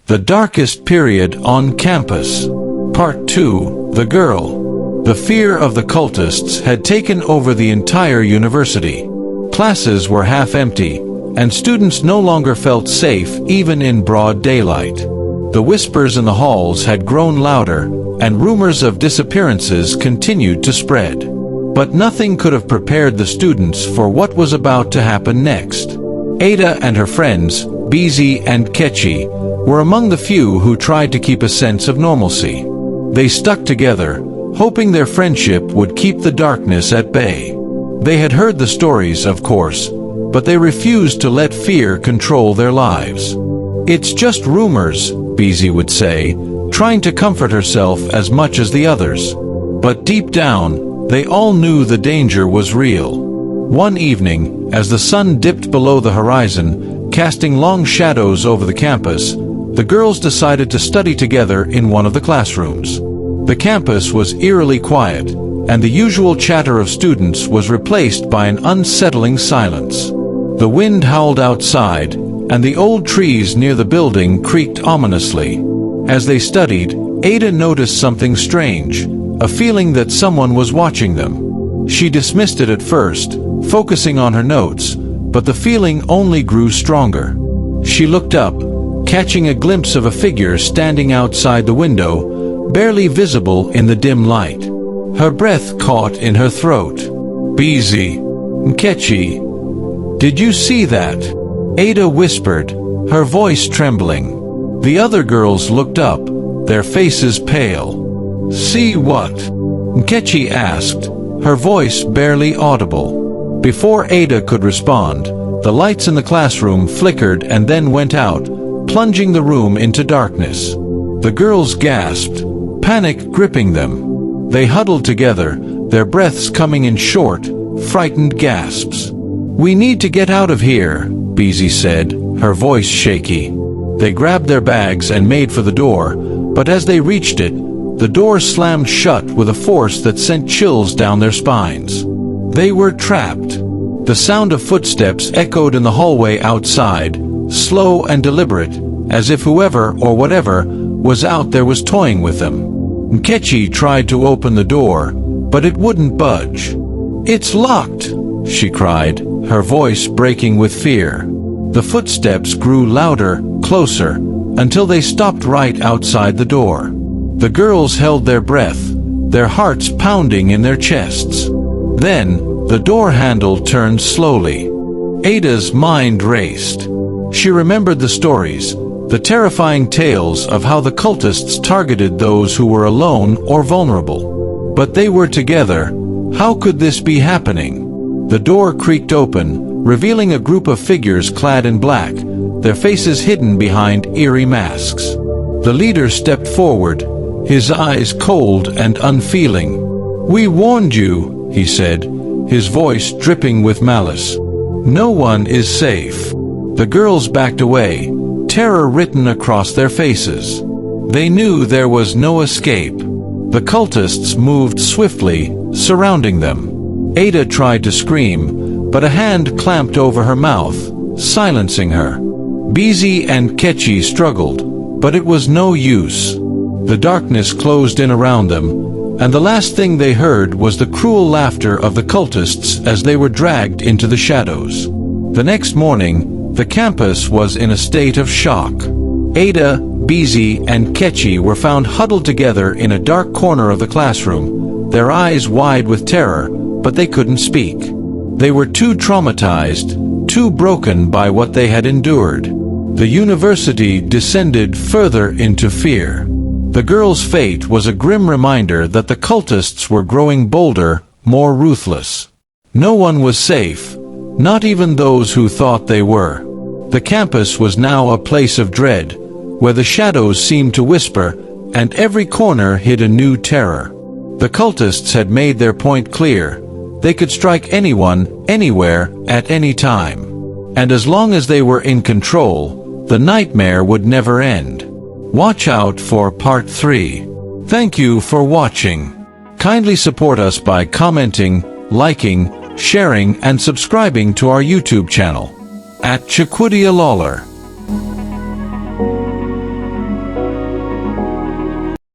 The Darkest Period on Campus. Part 2. The Girl. The fear of the cultists had taken over the entire university. Classes were half empty, and students no longer felt safe even in broad daylight. The whispers in the halls had grown louder, and rumors of disappearances continued to spread. But nothing could have prepared the students for what was about to happen next. Ada and her friends, Busy and Ketchy, were among the few who tried to keep a sense of normalcy. They stuck together, hoping their friendship would keep the darkness at bay. They had heard the stories, of course, but they refused to let fear control their lives. "It's just rumors," Busy would say, trying to comfort herself as much as the others. But deep down, they all knew the danger was real. One evening, as the sun dipped below the horizon, casting long shadows over the campus, the girls decided to study together in one of the classrooms. The campus was eerily quiet, and the usual chatter of students was replaced by an unsettling silence. The wind howled outside, and the old trees near the building creaked ominously. As they studied, Ada noticed something strange, a feeling that someone was watching them. She dismissed it at first, focusing on her notes, but the feeling only grew stronger. She looked up, catching a glimpse of a figure standing outside the window, barely visible in the dim light. Her breath caught in her throat. "Busy, Ketchy, did you see that?" Ada whispered, her voice trembling. The other girls looked up, their faces pale. "See what?" Ketchy asked, her voice barely audible. Before Ada could respond, the lights in the classroom flickered and then went out, plunging the room into darkness. The girls gasped, panic gripping them. They huddled together, their breaths coming in short, frightened gasps. "We need to get out of here," Busy said, her voice shaky. They grabbed their bags and made for the door, but as they reached it, the door slammed shut with a force that sent chills down their spines. They were trapped. The sound of footsteps echoed in the hallway outside, slow and deliberate, as if whoever or whatever was out there was toying with them. Ketchy tried to open the door, but it wouldn't budge. "It's locked," she cried, her voice breaking with fear. The footsteps grew louder, closer, until they stopped right outside the door. The girls held their breath, their hearts pounding in their chests. Then, the door handle turned slowly. Ada's mind raced. She remembered the stories, the terrifying tales of how the cultists targeted those who were alone or vulnerable. But they were together. How could this be happening? The door creaked open, revealing a group of figures clad in black, their faces hidden behind eerie masks. The leader stepped forward, his eyes cold and unfeeling. "We warned you," he said, his voice dripping with malice. "No one is safe." The girls backed away, terror written across their faces. They knew there was no escape. The cultists moved swiftly, surrounding them. Ada tried to scream, but a hand clamped over her mouth, silencing her. Busy and Ketchy struggled, but it was no use. The darkness closed in around them, and the last thing they heard was the cruel laughter of the cultists as they were dragged into the shadows. The next morning, the campus was in a state of shock. Ada, Busy, and Ketchy were found huddled together in a dark corner of the classroom, their eyes wide with terror, but they couldn't speak. They were too traumatized, too broken by what they had endured. The university descended further into fear. The girls' fate was a grim reminder that the cultists were growing bolder, more ruthless. No one was safe, not even those who thought they were. The campus was now a place of dread, where the shadows seemed to whisper, and every corner hid a new terror. The cultists had made their point clear. They could strike anyone, anywhere, at any time. And as long as they were in control, the nightmare would never end. Watch out for Part 3. Thank you for watching. Kindly support us by commenting, liking, sharing and subscribing to our YouTube channel @Chukwudi Lawler.